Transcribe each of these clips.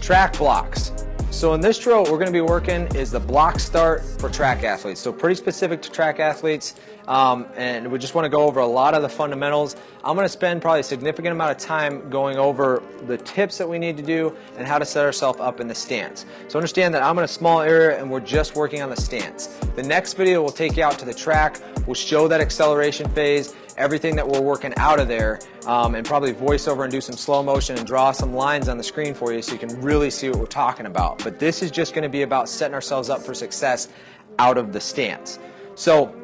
Track blocks. So in this drill, what we're going to be working is the block start for track athletes. So pretty specific to track athletes, and we just want to go over a lot of the fundamentals. I'm going to spend probably a significant amount of time going over the tips that we need to do and how to set ourselves up in the stance. So understand that I'm in a small area and we're just working on the stance. The next video will take you out to the track. We'll show that acceleration phase, everything that we're working out of there, and probably voice over and do some slow motion and draw some lines on the screen for you so you can really see what we're talking about. But this is just going to be about setting ourselves up for success out of the stance. So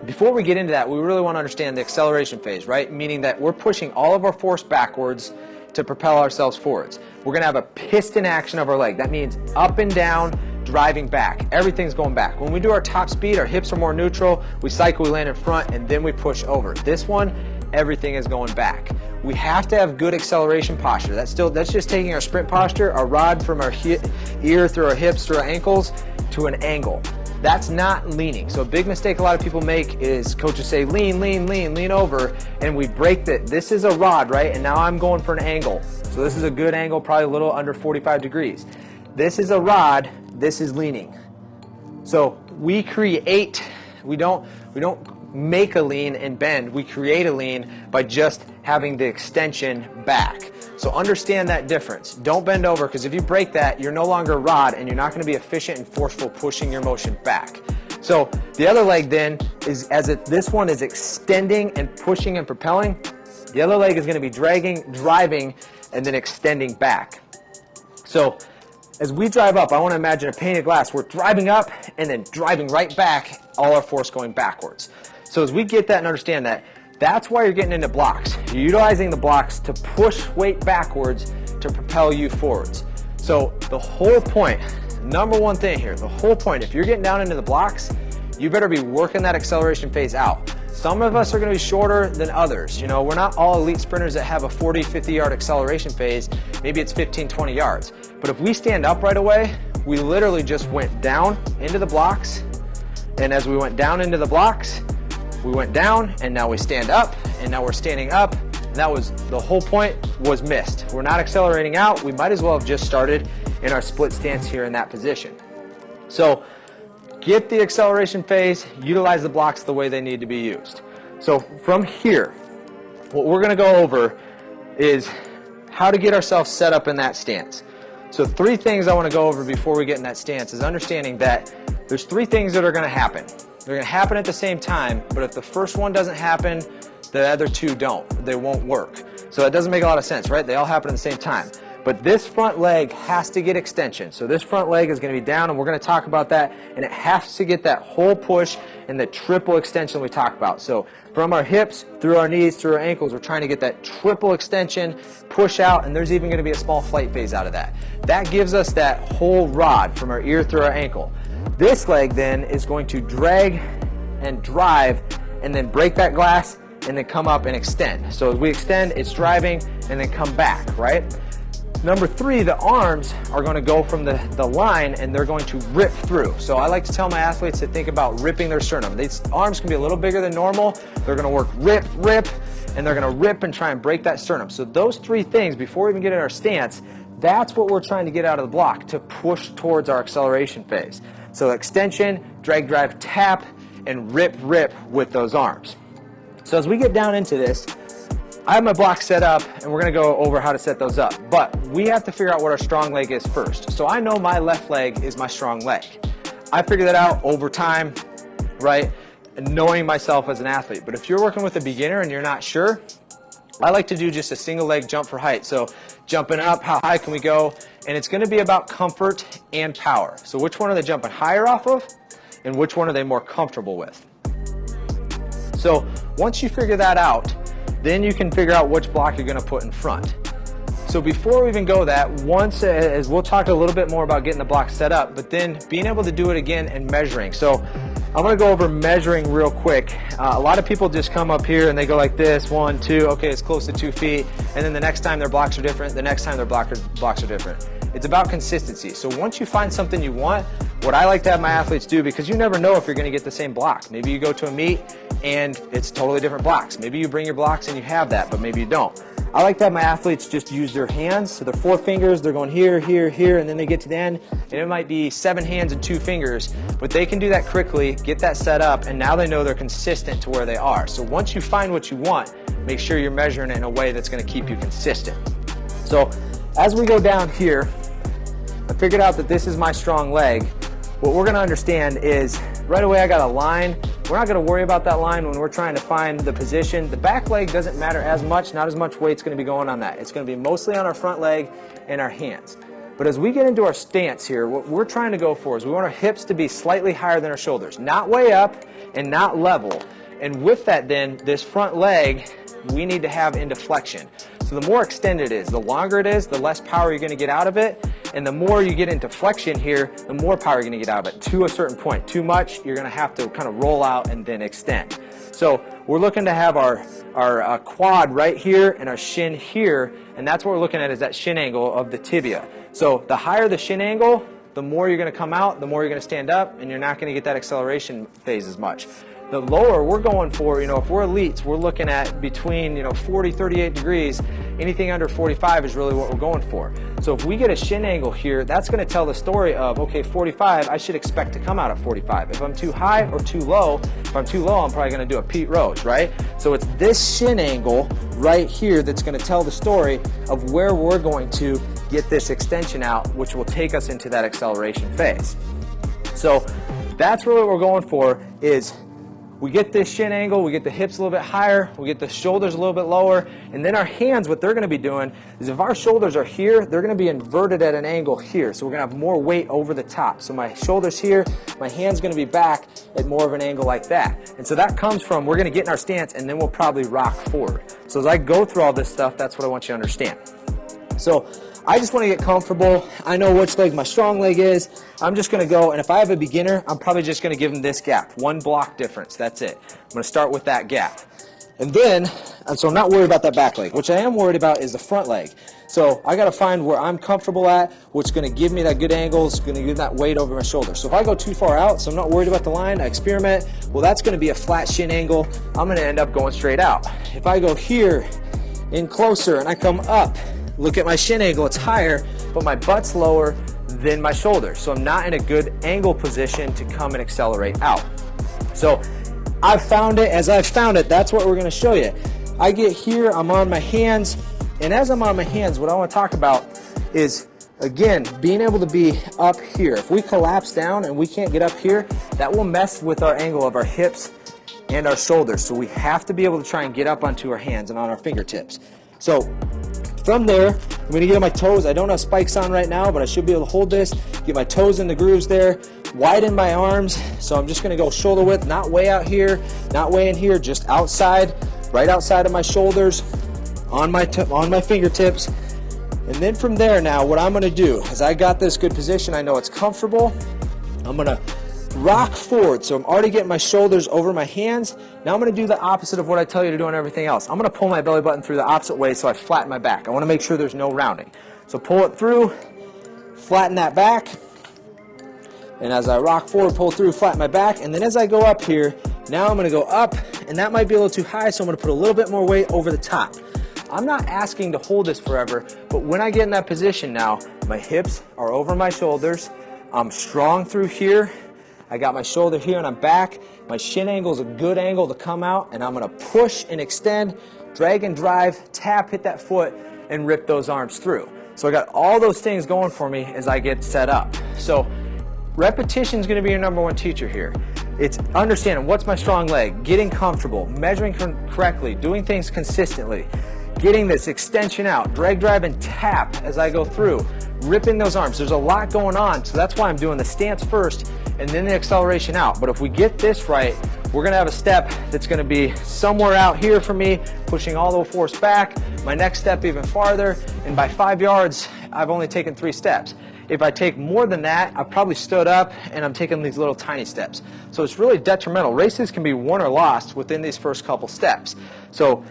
before we get into that, we really want to understand the acceleration phase, right? Meaning that we're pushing all of our force backwards to propel ourselves forwards. We're going to have a piston action of our leg. That means up and down, driving back. Everything's going back. When we do our top speed, our hips are more neutral. We cycle, we land in front, and then we push over. This one, everything is going back. We have to have good acceleration posture. That's just taking our sprint posture, our rod from our ear through our hips, through our ankles, to an angle. That's not leaning. So a big mistake a lot of people make is coaches say lean, lean, lean, lean over, and we break that. This is a rod, right? And now I'm going for an angle. So this is a good angle, probably a little under 45 degrees. This is a rod, this is leaning. So we don't make a lean and bend, we create a lean by just having the extension back. So understand that difference. Don't bend over, because if you break that, you're no longer a rod and you're not going to be efficient and forceful pushing your motion back. So the other leg then is, this one is extending and pushing and propelling, the other leg is going to be dragging, driving, and then extending back. So as we drive up, I want to imagine a pane of glass. We're driving up and then driving right back, all our force going backwards. So as we get that and understand that, that's why you're getting into blocks. You're utilizing the blocks to push weight backwards to propel you forwards. So the whole point, number one thing here, the whole point, if you're getting down into the blocks, you better be working that acceleration phase out. Some of us are going to be shorter than others. You know, we're not all elite sprinters that have a 40, 50 yard acceleration phase. Maybe it's 15, 20 yards. But if we stand up right away, we literally just went down into the blocks. And as we went down into the blocks, we went down, and now we stand up, and now we're standing up. And that was the whole point, was missed. We're not accelerating out. We might as well have just started in our split stance here in that position. So get the acceleration phase, utilize the blocks the way they need to be used. So from here, what we're going to go over is how to get ourselves set up in that stance. So 3 things I want to go over before we get in that stance is understanding that there's 3 things that are going to happen. They're going to happen at the same time, but if the first one doesn't happen, the other 2 don't. They won't work. So that doesn't make a lot of sense, right? They all happen at the same time. But this front leg has to get extension. So this front leg is going to be down, and we're going to talk about that, and it has to get that whole push and the triple extension we talked about. So from our hips, through our knees, through our ankles, we're trying to get that triple extension, push out, and there's even going to be a small flight phase out of that. That gives us that whole rod from our ear through our ankle. This leg then is going to drag and drive and then break that glass and then come up and extend. So as we extend, it's driving and then come back, right? Number 3, the arms are going to go from the line and they're going to rip through. So I like to tell my athletes to think about ripping their sternum. These arms can be a little bigger than normal. They're going to work rip, rip, and they're going to rip and try and break that sternum. So those 3 things, before we even get in our stance, that's what we're trying to get out of the block to push towards our acceleration phase. So extension, drag, drive, tap, and rip, rip with those arms. So as we get down into this, I have my blocks set up, and we're going to go over how to set those up. But we have to figure out what our strong leg is first. So I know my left leg is my strong leg. I figured that out over time, right, and knowing myself as an athlete. But if you're working with a beginner and you're not sure, I like to do just a single leg jump for height. So jumping up, how high can we go? And it's going to be about comfort and power. So which one are they jumping higher off of, and which one are they more comfortable with? So once you figure that out, then you can figure out which block you're going to put in front. So before we even go that, as we'll talk a little bit more about getting the block set up, but then being able to do it again and measuring. So I'm going to go over measuring real quick. A lot of people just come up here and they go like this, 1, 2, okay, it's close to 2 feet, and then the next time their blocks are different, the next time their blocks are different. It's about consistency. So once you find something you want, what I like to have my athletes do, because you never know if you're going to get the same block. Maybe you go to a meet and it's totally different blocks. Maybe you bring your blocks and you have that, but maybe you don't. I like to have my athletes just use their hands. So their 4 fingers, they're going here, here, here, and then they get to the end, and it might be 7 hands and 2 fingers. But they can do that quickly, get that set up, and now they know they're consistent to where they are. So once you find what you want, make sure you're measuring it in a way that's going to keep you consistent. So as we go down here, I figured out that this is my strong leg. What we're going to understand is right away I got a line. We're not going to worry about that line when we're trying to find the position. The back leg doesn't matter as much, not as much weight's going to be going on that. It's going to be mostly on our front leg and our hands. But as we get into our stance here, what we're trying to go for is we want our hips to be slightly higher than our shoulders, not way up and not level. And with that then, this front leg, we need to have into flexion. So the more extended it is, the longer it is, the less power you're going to get out of it. And the more you get into flexion here, the more power you're going to get out of it to a certain point. Too much, you're going to have to kind of roll out and then extend. So we're looking to have our quad right here and our shin here, and that's what we're looking at is that shin angle of the tibia. So the higher the shin angle, the more you're going to come out, the more you're going to stand up, and you're not going to get that acceleration phase as much. The lower we're going for, if we're elites, we're looking at between 40, 38 degrees. Anything under 45 is really what we're going for. So if we get a shin angle here, that's going to tell the story of, okay, 45, I should expect to come out at 45. If I'm too high or too low, I'm probably going to do a Pete Rose, right? So it's this shin angle right here that's going to tell the story of where we're going to get this extension out, which will take us into that acceleration phase. So that's really what we're going for is we get this shin angle, we get the hips a little bit higher, we get the shoulders a little bit lower, and then our hands, what they're going to be doing is if our shoulders are here, they're going to be inverted at an angle here. So we're going to have more weight over the top. So my shoulders here, my hand's going to be back at more of an angle like that. And so that comes from, we're going to get in our stance and then we'll probably rock forward. So as I go through all this stuff, that's what I want you to understand. So I just want to get comfortable. I know which leg my strong leg is. I'm just going to go, and if I have a beginner, I'm probably just going to give them this gap. 1 block difference. That's it. I'm going to start with that gap. And then, so I'm not worried about that back leg. What I am worried about is the front leg. So I got to find where I'm comfortable at, what's going to give me that good angle, it's going to give that weight over my shoulder. So if I go too far out, so I'm not worried about the line, I experiment, well, that's going to be a flat shin angle. I'm going to end up going straight out. If I go here in closer and I come up, look at my shin angle, it's higher, but my butt's lower than my shoulder. So I'm not in a good angle position to come and accelerate out. So I've found it, as I've found it, that's what we're going to show you. I get here, I'm on my hands, and as I'm on my hands, what I want to talk about is, again, being able to be up here. If we collapse down and we can't get up here, that will mess with our angle of our hips and our shoulders. So we have to be able to try and get up onto our hands and on our fingertips. So from there, I'm going to get on my toes. I don't have spikes on right now, but I should be able to hold this, get my toes in the grooves there, widen my arms. So I'm just going to go shoulder width, not way out here, not way in here, just outside, right outside of my shoulders, on my fingertips. And then from there now, what I'm going to do is I got this good position. I know it's comfortable. I'm going to rock forward. So I'm already getting my shoulders over my hands. Now I'm going to do the opposite of what I tell you to do on everything else. I'm going to pull my belly button through the opposite way so I flatten my back. I want to make sure there's no rounding. So pull it through, flatten that back. And as I rock forward, pull through, flatten my back. And then as I go up here, now I'm going to go up, and that might be a little too high, so I'm going to put a little bit more weight over the top. I'm not asking to hold this forever, but when I get in that position now, my hips are over my shoulders. I'm strong through here. I got my shoulder here and I'm back. My shin angle is a good angle to come out, and I'm going to push and extend, drag and drive, tap, hit that foot, and rip those arms through. So I got all those things going for me as I get set up. So repetition is going to be your number 1 teacher here. It's understanding what's my strong leg, getting comfortable, measuring correctly, doing things consistently, getting this extension out, drag, drive, and tap as I go through, ripping those arms. There's a lot going on, so that's why I'm doing the stance first and then the acceleration out. But if we get this right, we're going to have a step that's going to be somewhere out here for me, pushing all the force back, my next step even farther, and by 5 yards, I've only taken 3 steps. If I take more than that, I've probably stood up and I'm taking these little tiny steps. So it's really detrimental. Races can be won or lost within these first couple steps. So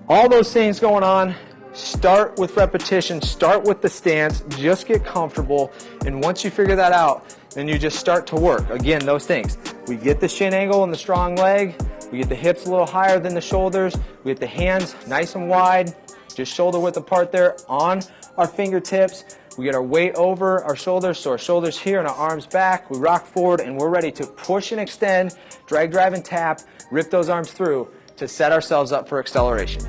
all those things going on, start with repetition, start with the stance, just get comfortable, and once you figure that out, then you just start to work. Again, those things. We get the shin angle and the strong leg, we get the hips a little higher than the shoulders, we get the hands nice and wide, just shoulder width apart there on our fingertips. We get our weight over our shoulders, so our shoulders here and our arms back. We rock forward and we're ready to push and extend, drag, drive, and tap, rip those arms through to set ourselves up for acceleration.